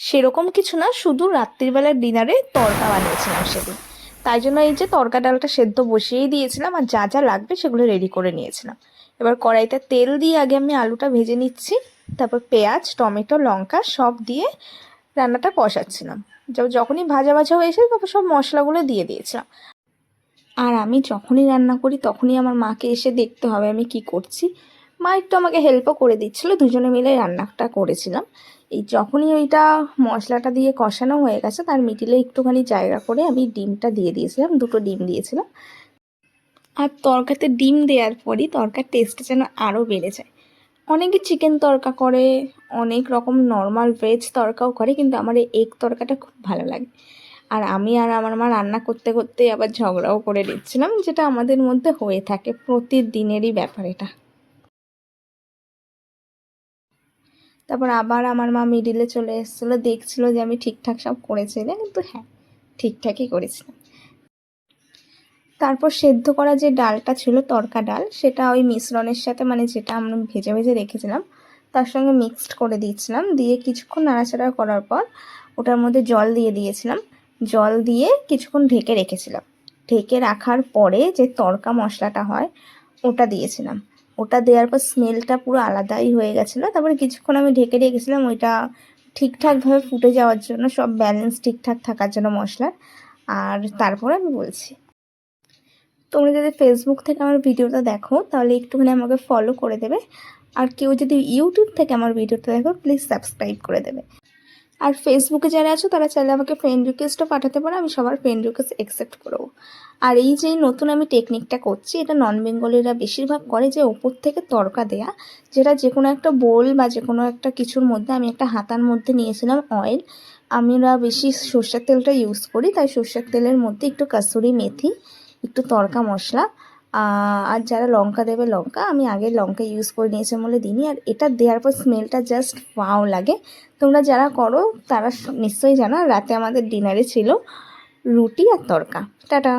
সেরকম কিছু না, শুধু রাত্রিবেলার ডিনারে তড়কা বানিয়েছিলাম সেদিন। তাই জন্য এই যে তড়কা ডালটা সেদ্ধ বসিয়েই দিয়েছিলাম, আর যা যা লাগবে সেগুলো রেডি করে নিয়েছিলাম। এবার কড়াইতে তেল দিয়ে আগে আমি আলুটা ভেজে নিচ্ছি, তারপর পেঁয়াজ, টমেটো, লঙ্কা সব দিয়ে রান্নাটা কষাচ্ছিলাম। যখনই ভাজা ভাজা হয়েছে তারপর সব মশলাগুলো দিয়ে দিয়েছিলাম। আর আমি যখনই রান্না করি তখনই আমার মাকে এসে দেখতে হবে আমি কি করছি। মা একটু আমাকে হেল্পও করে দিচ্ছিলো, দুজনে মিলে রান্নাটা করেছিলাম। এই যখনই ওইটা মশলাটা দিয়ে কষানো হয়ে গেছে তার মিডিলে একটুখানি জায়গা করে আমি ডিমটা দিয়ে দিয়েছিলাম, 2টো ডিম দিয়েছিলাম। আর তরকাতে ডিম দেওয়ার পরই তরকার টেস্টটা যেন আরও বেড়ে যায়। অনেকে চিকেন তরকা করে, অনেক রকম নর্মাল ভেজ তরকাও করে, কিন্তু আমার এই এগ তরকাটা খুব ভালো লাগে। আর আমি আর আমার মা রান্না করতে করতে আবার ঝগড়াও করে দিচ্ছিলাম, যেটা আমাদের মধ্যে হয়ে থাকে, প্রতিদিনেরই ব্যাপার এটা। তারপর আবার আমার মা মিডিলে চলে এসেছিলো, দেখছিল যে আমি ঠিকঠাক সব করেছিলাম, কিন্তু হ্যাঁ, ঠিকঠাকই করেছিলাম। তারপর সেদ্ধ করা যে ডালটা ছিল, তড়কা ডাল, সেটা ওই মিশ্রণের সাথে, মানে যেটা আমরা ভেজে ভেজে রেখেছিলাম তার সঙ্গে মিক্সড করে দিয়েছিলাম। দিয়ে কিছুক্ষণ নাড়াচাড়া করার পর ওটার মধ্যে জল দিয়ে দিয়েছিলাম। জল দিয়ে কিছুক্ষণ ঢেকে রেখেছিলাম। ঢেকে রাখার পরে যে তড়কা মশলাটা হয় ওটা দিয়েছিলাম। ওটা দেওয়ার পর স্মেলটা পুরো আলাদাই হয়ে গেছিলো। তারপরে কিছুক্ষণ আমি ঢেকে রেখেছিলাম ওইটা ঠিকঠাকভাবে ফুটে যাওয়ার জন্য, সব ব্যালেন্স ঠিকঠাক থাকার জন্য মশলার। আর তারপরে আমি বলছি, তোমরা যদি ফেসবুক থেকে আমার ভিডিওটা দেখো তাহলে একটুখানি আমাকে ফলো করে দেবে, আর কেউ যদি ইউটিউব থেকে আমার ভিডিওটা দেখো প্লিজ সাবস্ক্রাইব করে দেবে। আর ফেসবুকে যারা আছো তারা চাইলে আমাকে ফ্রেন্ড রিকোয়েস্টও পাঠাতে পারো, আমি সবার ফ্রেন্ড রিকোয়েস্ট অ্যাকসেপ্ট করবো। আর এই যে নতুন আমি টেকনিকটা করছি, এটা নন বেঙ্গলিরা বেশিরভাগ করে, যে ওপর থেকে তড়কা দেয়া, যেটা যে কোনো একটা বোল বা যে কোনো একটা কিছুর মধ্যে, আমি একটা হাতার মধ্যে নিয়েছিলাম অয়েল। আমরা বেশি সর্ষের তেলটা ইউজ করি, তাই সর্ষের তেলের মধ্যে একটু কাসুরি মেথি, একটু তড়কা মশলা, আর যারা লঙ্কা দেবে লঙ্কা, আমি আগে লঙ্কা ইউজ করে নিয়েছি বলে দিইনি। আর এটা দেওয়ার পর স্মেলটা জাস্ট ওয়াও লাগে। তোমরা যারা করো তারা নিশ্চয়ই জানো। রাতে আমাদের ডিনারে ছিল রুটি আর তড়কা। টাটা।